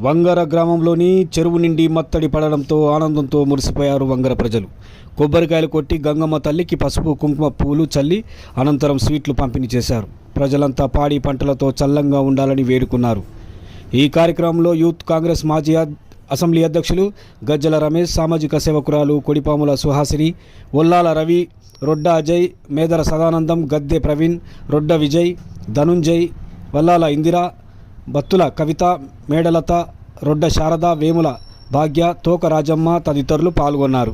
వంగర గ్రామంలోని చెరువు నిండి మత్తడి పడడంతో ఆనందంతో మురిసిపోయారు వంగర ప్రజలు. కొబ్బరికాయలు కొట్టి గంగమ్మ తల్లికి పసుపు కుంకుమ పూలు చల్లి అనంతరం స్వీట్లు పంపిణీ చేశారు. ప్రజలంతా పాడి పంటలతో చల్లంగా ఉండాలని వేడుకున్నారు. ఈ కార్యక్రమంలో యూత్ కాంగ్రెస్ మాజీ అసెంబ్లీ అధ్యక్షులు గజ్జల రమేష్, సామాజిక సేవకురాలు కొడిపాముల సుహాసిని, ఒల్లాల రవి, రొడ్డ అజయ్, మేదర సదానందం, గద్దె ప్రవీణ్, రొడ్డ విజయ్, ధనుంజయ్, వల్లాల ఇందిరా, బత్తుల కవిత, మేడలత, రొడ్డ శారద, వేముల భాగ్య, తోక రాజమ్మ తదితరులు పాల్గొన్నారు.